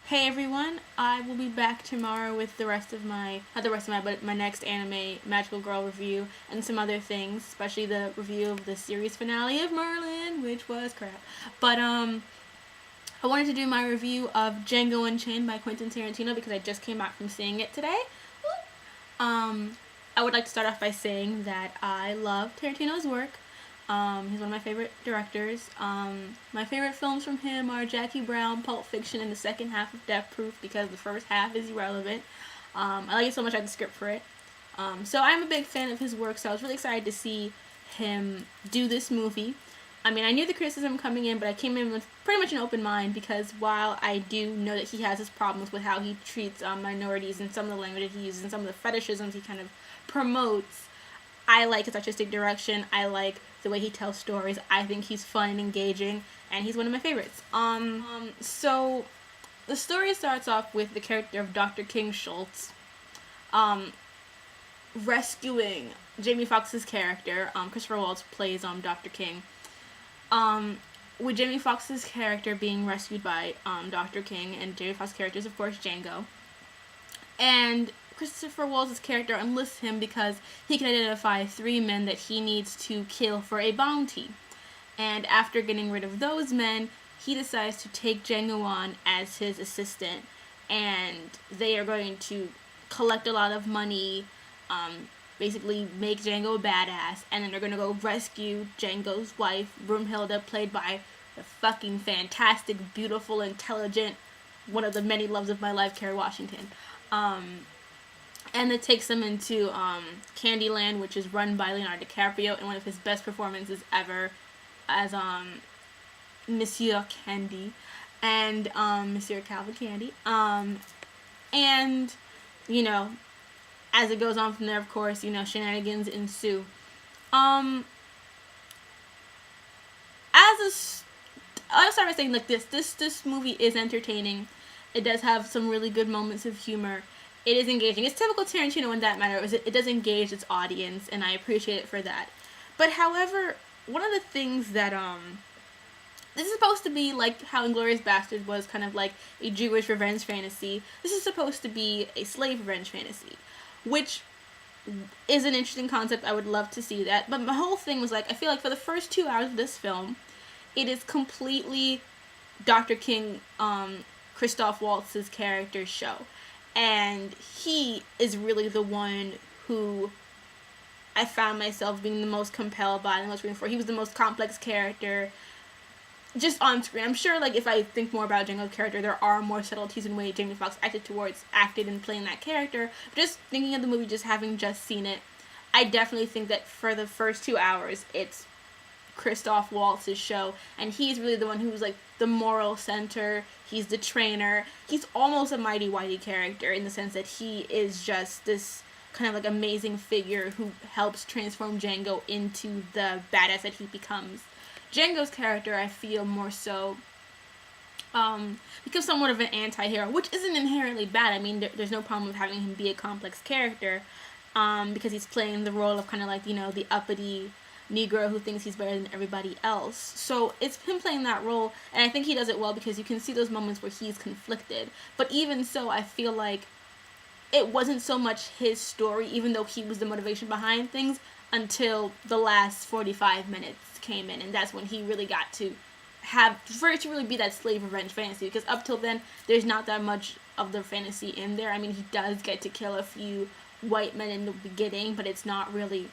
Hey everyone, I will be back tomorrow with the rest of my, not the rest of my, but my next anime Magical Girl review and some other things, especially the review of the series finale of Merlin, which was crap. But, I wanted to do my review of Django Unchained by Quentin Tarantino because I just came back from seeing it today. Um, I would like to start off by saying that I love Tarantino's work. He's one of my favorite directors. My favorite films from him are Jackie Brown, Pulp Fiction, and the second half of Death Proof because the first half is irrelevant. I like it so much I had the script for it. So I'm a big fan of his work, so I was really excited to see him do this movie. I mean, I knew the criticism coming in, but I came in with pretty much an open mind because while I do know that he has his problems with how he treats minorities and some of the language he uses and some of the fetishisms he kind of promotes, I like his artistic direction. I like the way he tells stories. I think he's fun and engaging, and he's one of my favorites. So the story starts off with the character of Dr. King Schultz, rescuing Jamie Foxx's character. Christopher Waltz plays Dr. King. With Jamie Foxx's character being rescued by Dr. King, and Jamie Foxx's character is of course Django. And Christopher Waltz's character enlists him because he can identify 3 men that he needs to kill for a bounty. And after getting rid of those men, he decides to take Django on as his assistant. And they are going to collect a lot of money, basically make Django a badass, and then they're going to go rescue Django's wife, Broomhilda, played by the fucking fantastic, beautiful, intelligent, one of the many loves of my life, Kerry Washington. And it takes them into Candyland, which is run by Leonardo DiCaprio, and one of his best performances ever as Monsieur Candie and Monsieur Calvin Candie. And, you know, as it goes on from there, of course, you know, shenanigans ensue. I'll start by saying like this movie is entertaining. It does have some really good moments of humor. It is engaging. It's typical Tarantino in that matter. It does engage its audience, and I appreciate it for that. But however, one of the things that this is supposed to be like how Inglourious Basterds was kind of like a Jewish revenge fantasy. This is supposed to be a slave revenge fantasy, which is an interesting concept. I would love to see that. But my whole thing was like, I feel like for the first 2 hours of this film, it is completely Dr. King, Christoph Waltz's character's show. And he is really the one who I found myself being the most compelled by, the most rooting for. He was the most complex character just on screen. I'm sure, like, if I think more about Django's character, there are more subtleties in the way Jamie Foxx acted and playing that character. But just thinking of the movie, just having just seen it, I definitely think that for the first 2 hours, it's Christoph Waltz's show, and he's really the one who's like the moral center. He's the trainer. He's almost a Mighty Whitey character in the sense that he is just this kind of like amazing figure who helps transform Django into the badass that he becomes. Django's character, I feel, more so becomes somewhat of an anti-hero, which isn't inherently bad. I mean, there's no problem with having him be a complex character, because he's playing the role of kind of like, you know, the uppity Negro who thinks he's better than everybody else. So it's him playing that role, and I think he does it well because you can see those moments where he's conflicted. But even so, I feel like it wasn't so much his story, even though he was the motivation behind things, until the last 45 minutes came in, and that's when he really got to for it to really be that slave revenge fantasy, because up till then, there's not that much of the fantasy in there. I mean, he does get to kill a few white men in the beginning, but it's not really,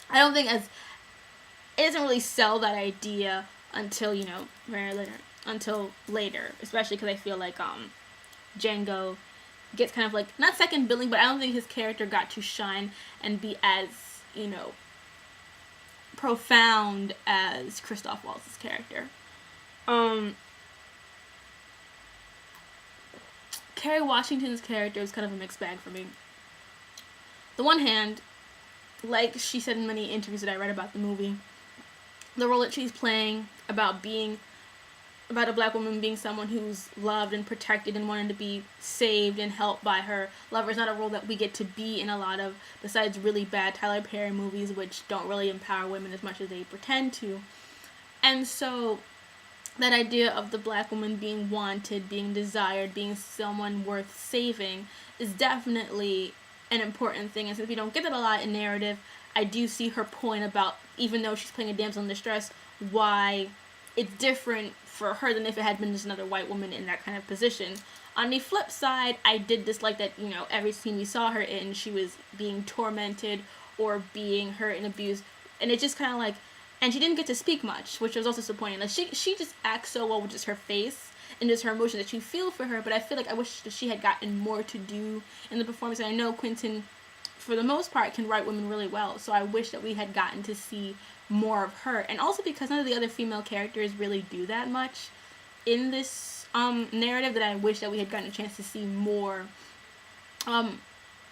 I don't think it doesn't really sell that idea until, you know, until later, especially because I feel like Django gets kind of like, not second billing, but I don't think his character got to shine and be as, you know, profound as Christoph Waltz's character. Kerry Washington's character is kind of a mixed bag for me. The one hand, like she said in many interviews that I read about the movie, the role that she's playing about a black woman being someone who's loved and protected and wanting to be saved and helped by her lover is not a role that we get to be in a lot of, besides really bad Tyler Perry movies, which don't really empower women as much as they pretend to. And so that idea of the black woman being wanted, being desired, being someone worth saving is definitely an important thing. And since we don't get that a lot in narrative, I do see her point about, even though she's playing a damsel in distress, why it's different for her than if it had been just another white woman in that kind of position. On the flip side, I did dislike that, every scene we saw her in, she was being tormented or being hurt and abused. And it just kind of like, and she didn't get to speak much, which was also disappointing. Like, she just acts so well with just her face and just her emotion that you feel for her, but I feel like I wish that she had gotten more to do in the performance. And I know Quentin, for the most part, can write women really well, so I wish that we had gotten to see more of her. And also because none of the other female characters really do that much in this narrative, that I wish that we had gotten a chance to see more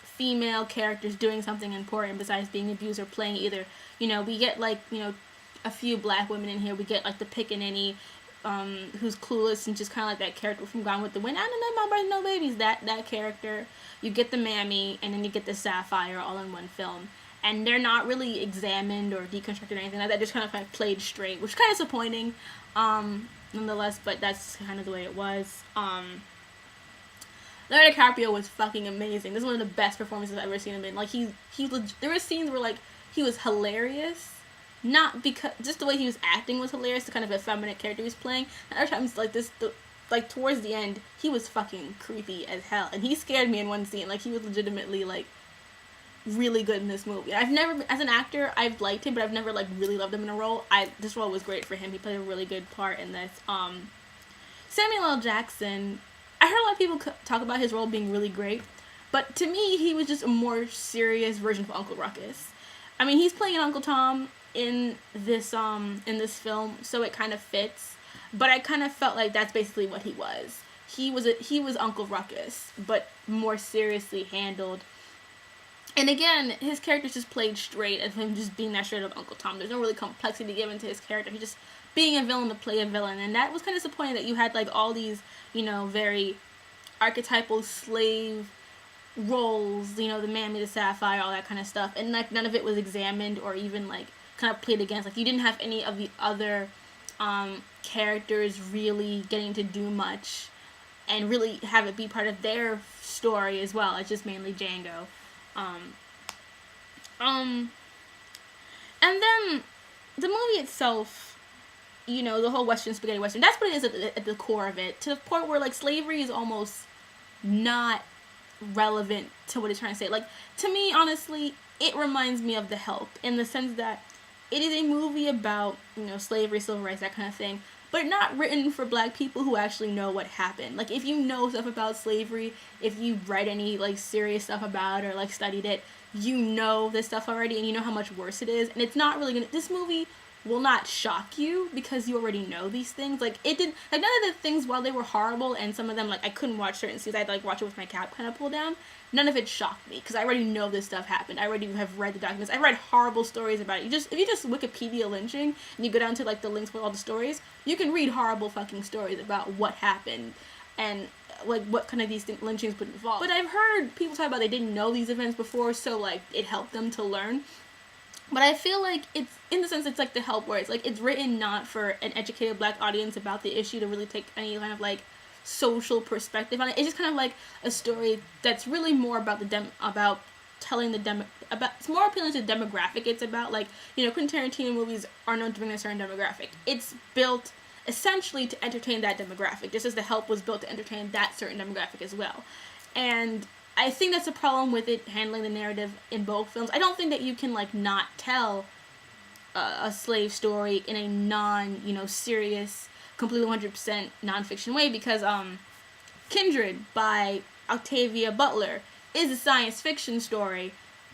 female characters doing something important besides being abused or playing either. We get a few black women in here. We get the pickaninny, who's clueless and just kind of like that character from Gone with the Wind. I don't know, my brother, no babies. That character. You get the mammy, and then you get the sapphire, all in one film. And they're not really examined or deconstructed or anything like that. Just kind of played straight, which is kind of disappointing, nonetheless. But that's kind of the way it was. Leonardo DiCaprio was fucking amazing. This is one of the best performances I've ever seen him in. There were scenes where he was hilarious. Not because, just the way he was acting was hilarious, the kind of effeminate character he was playing. And other times, towards the end, he was fucking creepy as hell. And he scared me in one scene. He was legitimately, really good in this movie. I've never, as an actor, I've liked him, but I've never, really loved him in a role. This role was great for him. He played a really good part in this. Samuel L. Jackson, I heard a lot of people talk about his role being really great, but to me, he was just a more serious version of Uncle Ruckus. I mean, he's playing Uncle Tom in this film, so it kind of fits. But I kind of felt like that's basically what he was. He was Uncle Ruckus, but more seriously handled. And again, his character's just played straight as him just being that straight up Uncle Tom. There's no really complexity given to his character. He's just being a villain to play a villain, and that was kind of disappointing that you had all these very archetypal slave roles, the mammy, the sapphire, all that kind of stuff, and none of it was examined or even kind of played against. You didn't have any of the other characters really getting to do much and really have it be part of their story as well. It's just mainly Django. And then the movie itself, the whole Western spaghetti Western, that's what it is at the core of it, to the point where slavery is almost not relevant to what it's trying to say. To me, honestly, it reminds me of The Help, in the sense that it is a movie about, slavery, civil rights, that kind of thing, but not written for black people who actually know what happened. If you know stuff about slavery, if you read any, serious stuff about it or, studied it, you know this stuff already, and you know how much worse it is, and it's not really gonna, this movie will not shock you because you already know these things. It didn't, none of the things, while they were horrible, and some of them, I couldn't watch certain scenes, I'd, watch it with my cap kind of pulled down, none of it shocked me, because I already know this stuff happened. I already have read the documents. I've read horrible stories about it. If you just Wikipedia lynching, and you go down to, the links with all the stories, you can read horrible fucking stories about what happened, and, what kind of these lynchings would involve. But I've heard people talk about they didn't know these events before, so, it helped them to learn. But I feel it's, in the sense, it's The Help, where it's written not for an educated black audience about the issue to really take any kind of, social perspective on it. It's just kind of a story that's really more about about telling it's more appealing to the demographic it's about. Quentin Tarantino movies are known to bring a certain demographic. It's built essentially to entertain that demographic, just as The Help was built to entertain that certain demographic as well. And I think that's a problem with it handling the narrative in both films. I don't think that you can not tell a slave story in a serious, completely 100% nonfiction way, because Kindred by Octavia Butler is a science fiction story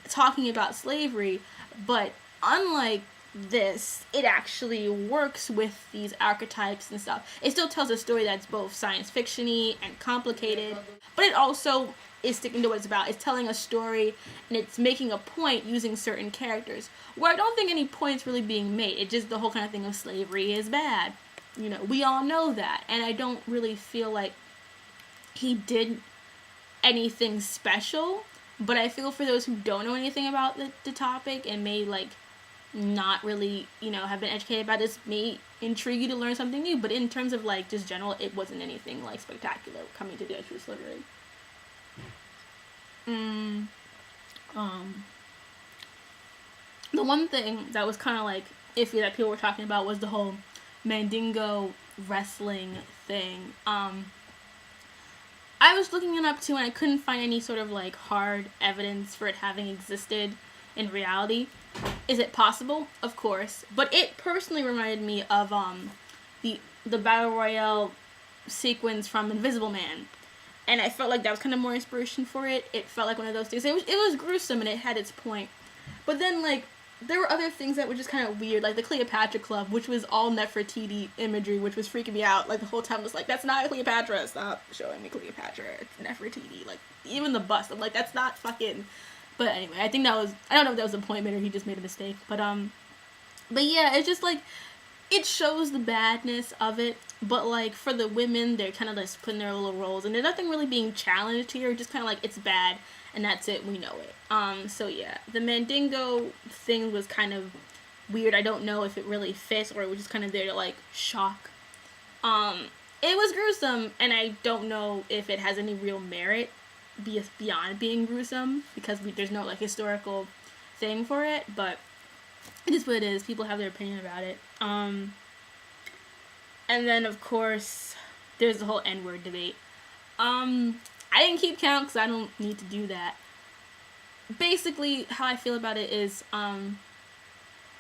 talking about slavery, but unlike this, it actually works with these archetypes and stuff. It still tells a story that's both science fiction-y and complicated, but it also is sticking to what it's about. It's telling a story, and it's making a point using certain characters, where I don't think any point's really being made. It's just the whole kind of thing of slavery is bad. We all know that, and I don't really feel like he did anything special, but I feel for those who don't know anything about the topic and may not really, have been educated about this may intrigue you to learn something new. But in terms of like just general, it wasn't anything like spectacular coming to the true slittering. The one thing that was kind of like iffy that people were talking about was the whole Mandingo wrestling thing. I was looking it up too, and I couldn't find any sort of like hard evidence for it having existed in reality. Is it possible? Of course, but it personally reminded me of the battle royale sequence from Invisible Man, and I felt like that was kind of more inspiration for it. It felt like one of those things. It was gruesome and it had its point, but then like there were other things that were just kind of weird, like the Cleopatra Club, which was all Nefertiti imagery, which was freaking me out. Like the whole time I was like, that's not Cleopatra. Stop showing me Cleopatra. It's Nefertiti. Like even the bust, I'm like, that's not fucking. But anyway, I think I don't know if that was a point made or he just made a mistake. But yeah, it's just like, it shows the badness of it. But like for the women, they're kind of just putting their little roles, and there's nothing really being challenged here. Just kind of like, it's bad, and that's it. We know it. So yeah, the Mandingo thing was kind of weird. I don't know if it really fits or it was just kind of there to like shock. It was gruesome, and I don't know if it has any real merit beyond being gruesome, because there's no like historical thing for it, but it is what it is. People have their opinion about it. And then of course there's the whole N-word debate. I didn't keep count because I don't need to do that. Basically, how I feel about it is,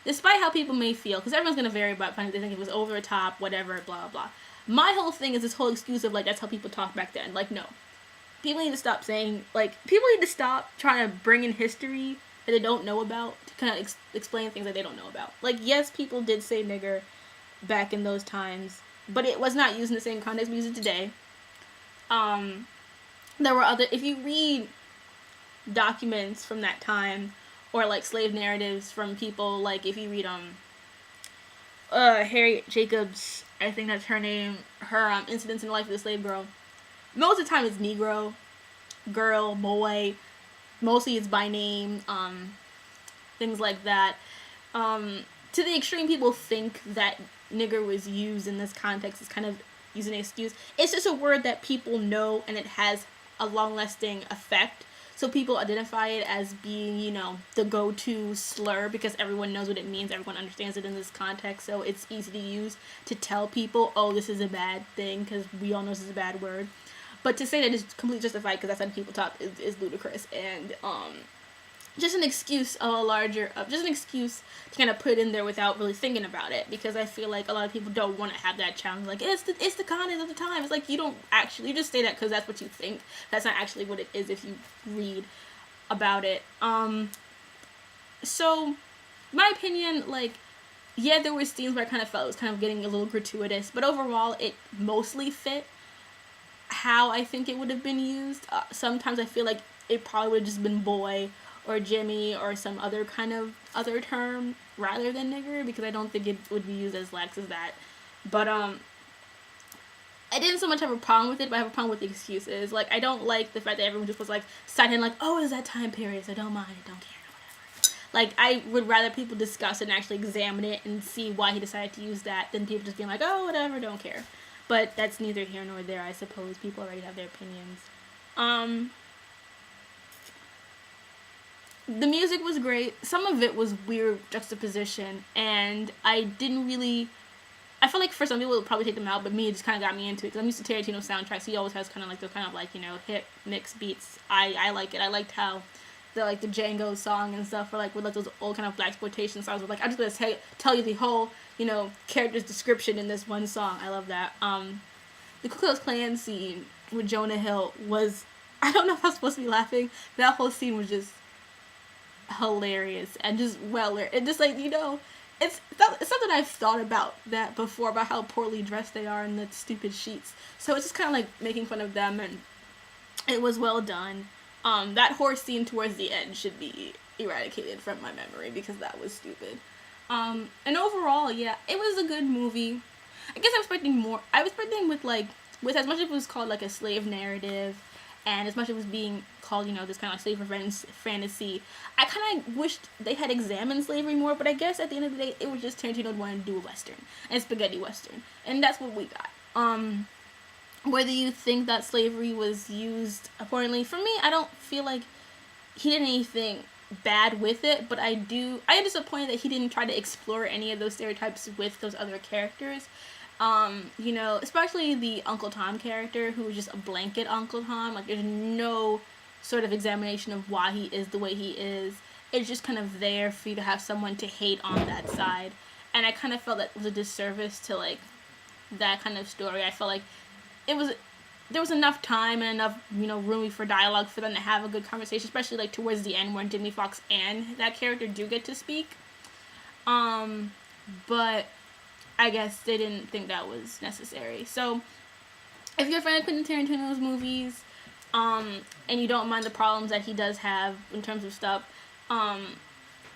despite how people may feel, because everyone's gonna vary about finding they think it was over the top, whatever, blah blah. My whole thing is this whole excuse of like, that's how people talk back then. Like, no. People need to stop saying, like, people need to stop trying to bring in history that they don't know about to kind of explain things that they don't know about. Like, yes, people did say nigger back in those times, but it was not used in the same context we use it today. There were if you read documents from that time, or like slave narratives from people, like if you read Harriet Jacobs, I think that's her name, her Incidents in the Life of the Slave Girl, most of the time it's Negro, girl, boy, mostly it's by name, things like that. To the extreme, people think that nigger was used in this context as kind of using an excuse. It's just a word that people know, and it has a long-lasting effect. So people identify it as being, the go-to slur because everyone knows what it means. Everyone understands it in this context. So it's easy to use to tell people, oh, this is a bad thing, because we all know this is a bad word. But to say that it's completely justified because that's how people talk is ludicrous. And just an excuse just an excuse to kind of put in there without really thinking about it, because I feel like a lot of people don't want to have that challenge. Like, it's the content of the time. It's like, you just say that because that's what you think. That's not actually what it is if you read about it. So my opinion, like, yeah, there were scenes where I kind of felt it was kind of getting a little gratuitous, but overall it mostly fit how I think it would have been used. Sometimes I feel like it probably would have just been boy or Jimmy or some other kind of other term rather than nigger, because I don't think it would be used as lax as that. But I didn't so much have a problem with it, but I have a problem with the excuses. Like, I don't like the fact that everyone just was like citing like, oh, it's that time period, so don't mind it, don't care, whatever. Like, I would rather people discuss it and actually examine it and see why he decided to use that than people just being like, oh, whatever, don't care. But that's neither here nor there, I suppose. People already have their opinions. The music was great. Some of it was weird juxtaposition, and I feel like for some people it would probably take them out, but me, it just kind of got me into it, because I'm used to Tarantino soundtracks. He always has kind of like those kind of like, hip mix beats. I like it. I liked how the Django song and stuff were like with like those old kind of blaxploitation songs with like, I'm just gonna tell you the whole character's description in this one song. I love that. The Ku Klux Klan scene with Jonah Hill was, I don't know if I was supposed to be laughing. That whole scene was just hilarious and just and just like, it's something I've thought about that before, about how poorly dressed they are in the stupid sheets. So it's just kind of like making fun of them, and it was well done. That horse scene towards the end should be eradicated from my memory because that was stupid. And overall, yeah, it was a good movie. I guess I was expecting more. I was expecting with as much as it was called like a slave narrative, And as much as it was being called, this kind of like slave revenge fantasy, I kind of wished they had examined slavery more, but I guess at the end of the day, it was just Tarantino wanting to do a Western, and spaghetti Western. And that's what we got. Whether you think that slavery was used accordingly, for me, I don't feel like he did anything bad with it, but I am disappointed that he didn't try to explore any of those stereotypes with those other characters. Especially the Uncle Tom character, who was just a blanket Uncle Tom. Like, there's no sort of examination of why he is the way he is. It's just kind of there for you to have someone to hate on that side. And I kind of felt that was a disservice to, like, that kind of story. I felt like there was enough time and enough, room for dialogue for them to have a good conversation, especially, like, towards the end when Jamie Foxx and that character do get to speak. But I guess they didn't think that was necessary. So, if you're a fan of Quentin Tarantino's movies, and you don't mind the problems that he does have in terms of stuff,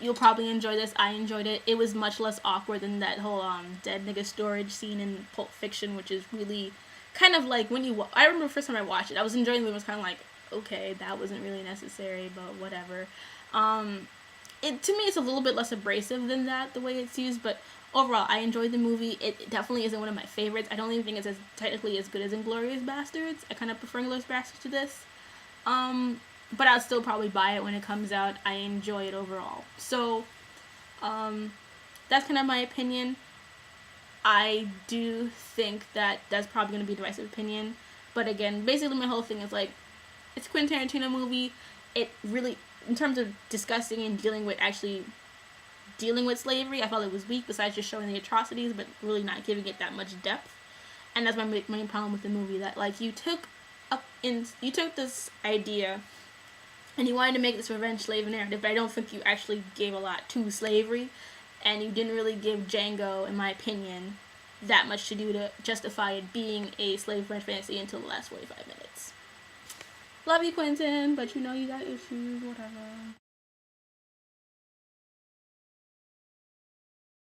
you'll probably enjoy this. I enjoyed it. It was much less awkward than that whole dead nigga storage scene in Pulp Fiction, which is really kind of like when I remember the first time I watched it, I was enjoying the movie. I was kind of like, okay, that wasn't really necessary, but whatever. To me, it's a little bit less abrasive than that, the way it's used, but overall, I enjoyed the movie. It definitely isn't one of my favorites. I don't even think it's technically as good as Inglourious Basterds. I kind of prefer Inglourious Basterds to this. But I'll still probably buy it when it comes out. I enjoy it overall. So, that's kind of my opinion. I do think that that's probably going to be a divisive opinion. But again, basically my whole thing is like, it's a Quentin Tarantino movie. It really, in terms of discussing and dealing with slavery, I felt it was weak, besides just showing the atrocities, but really not giving it that much depth. And that's my main problem with the movie, that like you took this idea and you wanted to make this revenge slave narrative, but I don't think you actually gave a lot to slavery, and you didn't really give Django, in my opinion, that much to do to justify it being a slave revenge fantasy until the last 45 minutes. Love you, Quentin, but you got issues, whatever.